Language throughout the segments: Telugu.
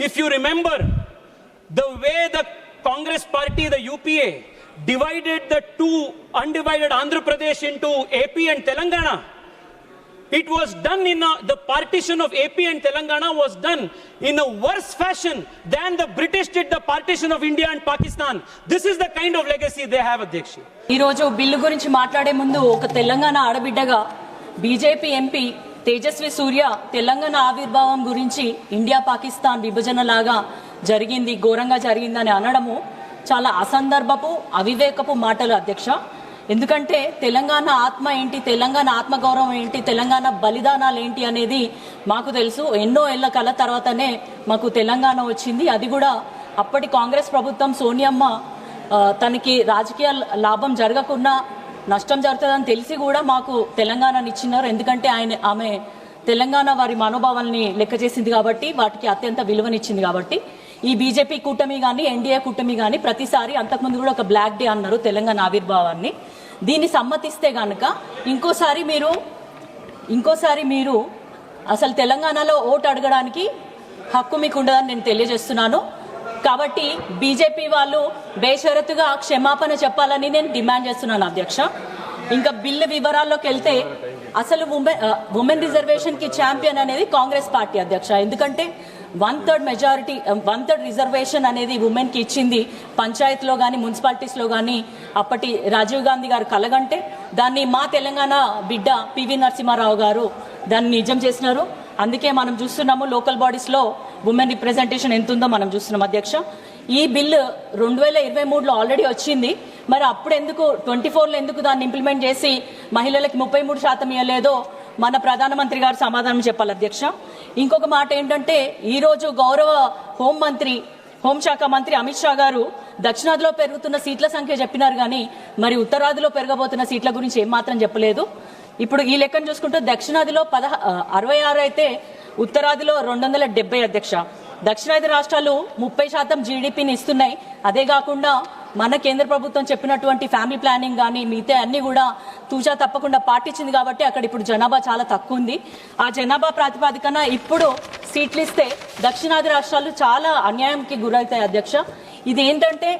If you remember the way the Congress party, the UPA, divided the two undivided Andhra Pradesh into AP and Telangana, it was done the partition of AP and Telangana was done in a worse fashion than the British did the partition of India and Pakistan. This is the kind of legacy they have, Adhyaksha. ఈ రోజు బిల్లు గురించి మాట్లాడే ముందు ఒక తెలంగాణ ఆడబిడ్డగా బీజేపీ ఎంపీ తేజస్వి సూర్య తెలంగాణ ఆవిర్భావం గురించి ఇండియా పాకిస్తాన్ విభజన లాగా జరిగింది, ఘోరంగా జరిగిందని అనడము చాలా అసందర్భపు అవివేకపు మాటలు అధ్యక్ష. ఎందుకంటే తెలంగాణ ఆత్మ ఏంటి, తెలంగాణ ఆత్మగౌరవం ఏంటి, తెలంగాణ బలిదానాలు ఏంటి అనేది మాకు తెలుసు. ఎన్నో ఏళ్ల కల తర్వాతనే మాకు తెలంగాణ వచ్చింది. అది కూడా అప్పటి కాంగ్రెస్ ప్రభుత్వం సోనియమ్మ తనకి రాజకీయ లాభం జరగకుండా నష్టం జరుగుతుందని తెలిసి కూడా మాకు తెలంగాణని ఇచ్చినారు. ఎందుకంటే ఆమె తెలంగాణ వారి మనోభావాల్ని లెక్క చేసింది కాబట్టి, వాటికి అత్యంత విలువనిచ్చింది కాబట్టి. ఈ బీజేపీ కూటమి కానీ ఎన్డీఏ కూటమి కానీ ప్రతిసారి అంతకుముందు కూడా ఒక బ్లాక్ డే అన్నారు తెలంగాణ ఆవిర్భావాన్ని. దీన్ని సమ్మతిస్తే గనక ఇంకోసారి మీరు అసలు తెలంగాణలో ఓటు అడగడానికి హక్కు మీకు ఉండదని నేను తెలియజేస్తున్నాను. కాబట్టి బీజేపీ వాళ్ళు బేషరతుగా క్షమాపణ చెప్పాలని నేను డిమాండ్ చేస్తున్నాను అధ్యక్ష. ఇంకా బిల్లు వివరాల్లోకి వెళ్తే అసలు ఉమెన్ రిజర్వేషన్ కి ఛాంపియన్ అనేది కాంగ్రెస్ పార్టీ అధ్యక్ష. ఎందుకంటే 1/3 రిజర్వేషన్ అనేది ఉమెన్ కి ఇచ్చింది పంచాయతీలో కానీ మున్సిపాలిటీస్లో కానీ. అప్పటి రాజీవ్ గాంధీ గారు కలగంటే దాన్ని మా తెలంగాణ బిడ్డ పివి నరసింహారావు గారు దాన్ని నిజం చేసినారు. అందుకే మనం చూస్తున్నాము లోకల్ బాడీస్లో ఉమెన్ రిప్రజెంటేషన్ ఎంత ఉందో మనం చూస్తున్నాం అధ్యక్ష. ఈ బిల్లు 2023లో ఆల్రెడీ వచ్చింది. మరి అప్పుడు ఎందుకు 24లో ఎందుకు దాన్ని ఇంప్లిమెంట్ చేసి మహిళలకి 33% ఇవ్వలేదో మన ప్రధానమంత్రి గారు సమాధానం చెప్పాలి అధ్యక్ష. ఇంకొక మాట ఏంటంటే ఈరోజు గౌరవ హోంశాఖ మంత్రి అమిత్ షా గారు దక్షిణాదిలో పెరుగుతున్న సీట్ల సంఖ్య చెప్పినారు కానీ మరి ఉత్తరాదిలో పెరగబోతున్న సీట్ల గురించి ఏమాత్రం చెప్పలేదు. ఇప్పుడు ఈ లెక్కను చూసుకుంటే దక్షిణాదిలో 66 అయితే ఉత్తరాదిలో 270 అధ్యక్ష. దక్షిణాది రాష్ట్రాలు 30% జీడిపిని ఇస్తున్నాయి. అదే కాకుండా మన కేంద్ర ప్రభుత్వం చెప్పినటువంటి ఫ్యామిలీ ప్లానింగ్ కానీ మిగతా అన్ని కూడా తూచా తప్పకుండా పాటించింది కాబట్టి అక్కడ ఇప్పుడు జనాభా చాలా తక్కువ ఉంది. ఆ జనాభా ప్రాతిపదికన ఇప్పుడు సీట్లు ఇస్తే దక్షిణాది రాష్ట్రాలు చాలా అన్యాయంకి గురవుతాయి అధ్యక్ష. ఇది ఏంటంటే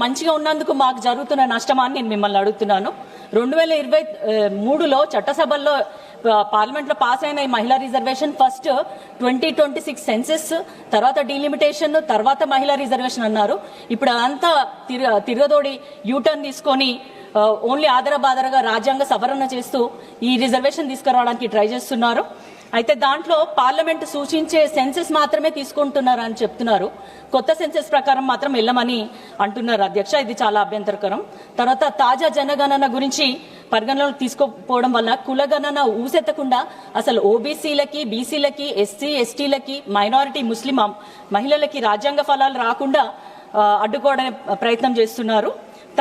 మంచిగా ఉన్నందుకు మాకు జరుగుతున్న నష్టమాన్ని నేను మిమ్మల్ని అడుగుతున్నాను. 2023లో చట్టసభల్లో పార్లమెంట్ లో పాస్ అయిన ఈ మహిళా రిజర్వేషన్ ఫస్ట్ 2026 సెన్సెస్, తర్వాత డీలిమిటేషన్, తర్వాత మహిళా రిజర్వేషన్ అన్నారు. ఇప్పుడు అదంతా తిరగదోడి యూటర్న్ తీసుకొని ఓన్లీ ఆదరబాదరగా రాజ్యాంగ సవరణ చేస్తూ ఈ రిజర్వేషన్ తీసుకురావడానికి ట్రై చేస్తున్నారు. అయితే దాంట్లో పార్లమెంట్ సూచించే సెన్సెస్ మాత్రమే తీసుకుంటున్నారు అని చెప్తున్నారు. కొత్త సెన్సెస్ ప్రకారం మాత్రం వెళ్ళమని అంటున్నారు అధ్యక్ష. ఇది చాలా అభ్యంతరకరం. తర్వాత తాజా జనగణన గురించి పరిగణలోకి తీసుకోపోవడం వల్ల కులగణన ఊసెత్తకుండా అసలు ఓబీసీలకి, బీసీలకి, ఎస్సీ ఎస్టీలకి, మైనారిటీ ముస్లిం మహిళలకి రాజ్యాంగ ఫలాలు రాకుండా అడ్డుకోవడానికి ప్రయత్నం చేస్తున్నారు.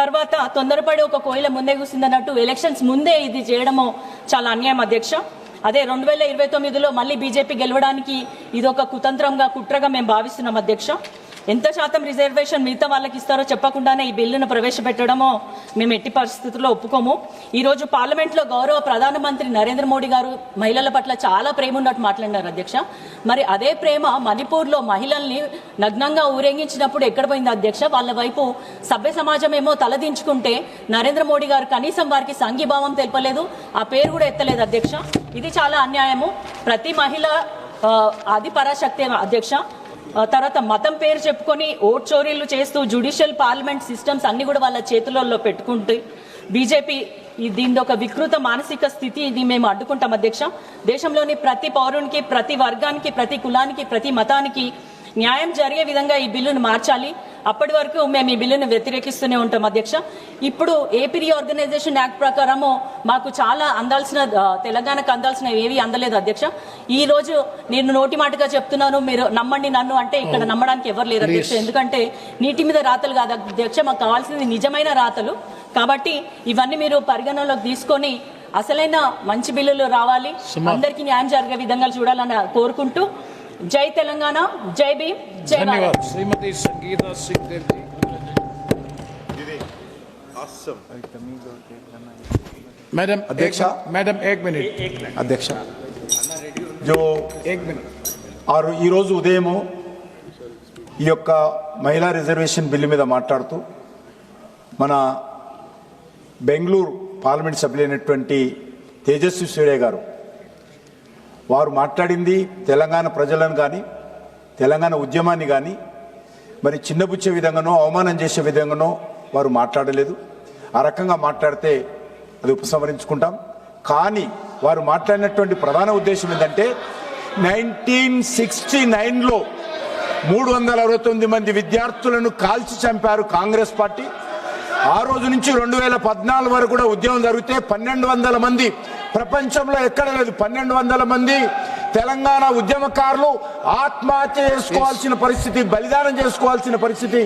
తర్వాత తొందరపడి ఒక కోయిల ముందే కూసిందన్నట్టు ఎలక్షన్స్ ముందే ఇది చేయడము చాలా అన్యాయం అధ్యక్ష. అదే 2029లో మళ్ళీ బీజేపీ గెలవడానికి ఇది ఒక కుతంత్రంగా, కుట్రగా మేము భావిస్తున్నాం అధ్యక్ష. ఎంత శాతం రిజర్వేషన్ మిగతా వాళ్ళకి ఇస్తారో చెప్పకుండానే ఈ బిల్లును ప్రవేశపెట్టడమో మేము ఎట్టి పరిస్థితుల్లో ఒప్పుకోము. ఈ రోజు పార్లమెంట్లో గౌరవ ప్రధానమంత్రి నరేంద్ర మోడీ గారు మహిళల పట్ల చాలా ప్రేమ ఉన్నట్టు మాట్లాడినారు అధ్యక్ష. మరి అదే ప్రేమ మణిపూర్లో మహిళల్ని నగ్నంగా ఊరేగించినప్పుడు ఎక్కడ పోయింది అధ్యక్ష? వాళ్ళ వైపు సభ్య సమాజం ఏమో తలదించుకుంటే నరేంద్ర మోడీ గారు కనీసం వారికి సంఘీభావం తెలపలేదు, ఆ పేరు కూడా ఎత్తలేదు అధ్యక్ష. ఇది చాలా అన్యాయము. ప్రతి మహిళ ఆది పరాశక్తి అధ్యక్ష. తర్వాత మతం పేరు చెప్పుకొని ఓట్ చోరీలు చేస్తూ జ్యుడిషియల్ పార్లమెంట్ సిస్టమ్స్ అన్ని కూడా వాళ్ళ చేతులలో పెట్టుకుంటూ బీజేపీ దీని ఒక వికృత మానసిక స్థితి, ఇది మేము అడ్డుకుంటాం అధ్యక్ష. దేశంలోని ప్రతి పౌరునికి, ప్రతి వర్గానికి, ప్రతి కులానికి, ప్రతి మతానికి న్యాయం జరిగే విధంగా ఈ బిల్లును మార్చాలి. అప్పటి వరకు మేము ఈ బిల్లును వ్యతిరేకిస్తూనే ఉంటాం అధ్యక్ష. ఇప్పుడు ఏపీ రీఆర్గనైజేషన్ యాక్ట్ ప్రకారము మాకు చాలా తెలంగాణకు అందాల్సిన ఏవి అందలేదు అధ్యక్ష. ఈ రోజు నేను నోటి మాటగా చెప్తున్నాను, మీరు నమ్మండి నన్ను అంటే ఇక్కడ నమ్మడానికి ఎవరు లేరు అధ్యక్ష. ఎందుకంటే నీటి మీద రాతలు కాదు అధ్యక్ష, మాకు కావాల్సింది నిజమైన రాతలు. కాబట్టి ఇవన్నీ మీరు పరిగణనలోకి తీసుకొని అసలైన మంచి బిల్లులు రావాలి, అందరికీ న్యాయం జరిగే విధంగా చూడాలని కోరుకుంటూ జై తెలంగాణ, జై భీమ్, జై భారత్. श्रीमती संगीता सिंह देव जी। मैडम अध्यक्ष, मैडम एक मिनट अध्यक्ष जो और ఈ రోజు ఉదయం ఈ యొక్క మహిళా రిజర్వేషన్ బిల్లు మీద మాట్లాడుతూ మన బెంగళూరు పార్లమెంట్ సభ్యులైనటువంటి తేజస్వి సూర్య గారు వారు మాట్లాడింది తెలంగాణ ప్రజలను కానీ తెలంగాణ ఉద్యమాన్ని కానీ మరి చిన్నబుచ్చే విధంగానో అవమానం చేసే విధంగానో వారు మాట్లాడలేదు. ఆ రకంగా మాట్లాడితే అది ఉపసంహరించుకుంటాం. కానీ వారు మాట్లాడినటువంటి ప్రధాన ఉద్దేశం ఏంటంటే 1969లో 369 మంది విద్యార్థులను కాల్చి చంపారు కాంగ్రెస్ పార్టీ. ఆ రోజు నుంచి 2014 వరకు కూడా ఉద్యమం జరిగితే 1200 మంది, ప్రపంచంలో ఎక్కడ లేదు 1200 మంది తెలంగాణ ఉద్యమకారులు ఆత్మహత్య చేసుకోవాల్సిన పరిస్థితి, బలిదానం చేసుకోవాల్సిన పరిస్థితి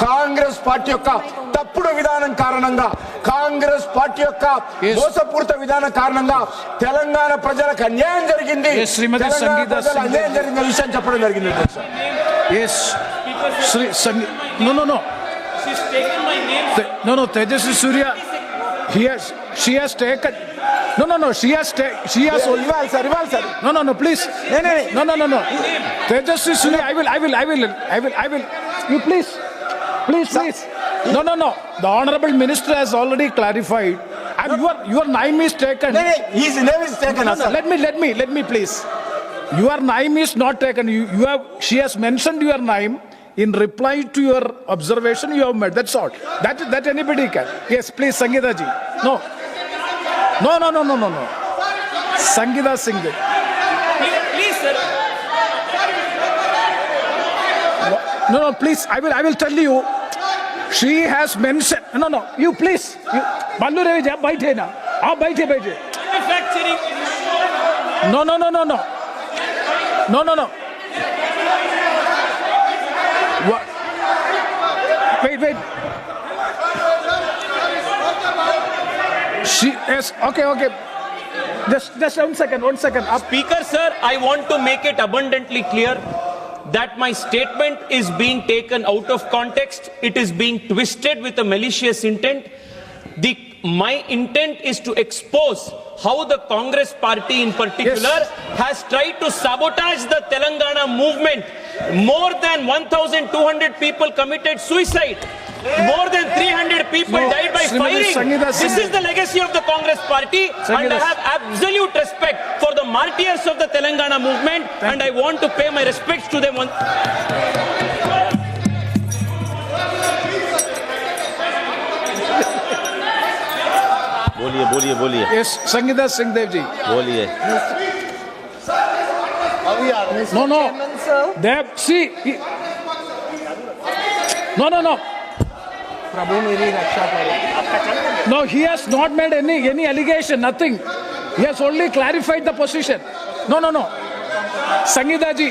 కాంగ్రెస్ పార్టీ యొక్క తప్పుడు విధానం కారణంగా, కాంగ్రెస్ పార్టీ యొక్క మోసపూరిత విధానం కారణంగా తెలంగాణ ప్రజలకు అన్యాయం జరిగింది. అన్యాయం జరిగిన విషయం చెప్పడం జరిగింది. No, Tejaswi Surya, she has taken. No, she has. Rival, sir. No, please. No. Tejaswi Surya, I will. You please. No. The Honorable Minister has already clarified. And your name is taken. His name is taken. No, let me please. Your name is not taken. She has mentioned your name. In reply to your observation, you have made. That's all. That anybody can. Yes, please, Sangeeta ji. No. Sangeeta Singh. Please, sir. No, please. I will tell you. She has mentioned. No. You please. Ballu Ravi ji, आप बैठे ना. आप बैठे. Manufacturing. No. Wait. She is okay. Just one second. Speaker, sir, I want to make it abundantly clear that my statement is being taken out of context. It is being twisted with a malicious intent. My intent is to expose how the Congress party in particular has tried to sabotage the Telangana movement. More than 1,200 people committed suicide. More than 300 people died by firing. This is the legacy of the Congress party, and I have absolute respect for the martyrs of the Telangana movement, and I want to pay my respects to them. बोलिए Yes, Sangeeta Singh Dev ji. बोलिए. No. Dev, see. No. प्रभु मेरी रक्षा करो. No, he has not made any allegation, nothing. He has only clarified the position. No. Sangeeta ji.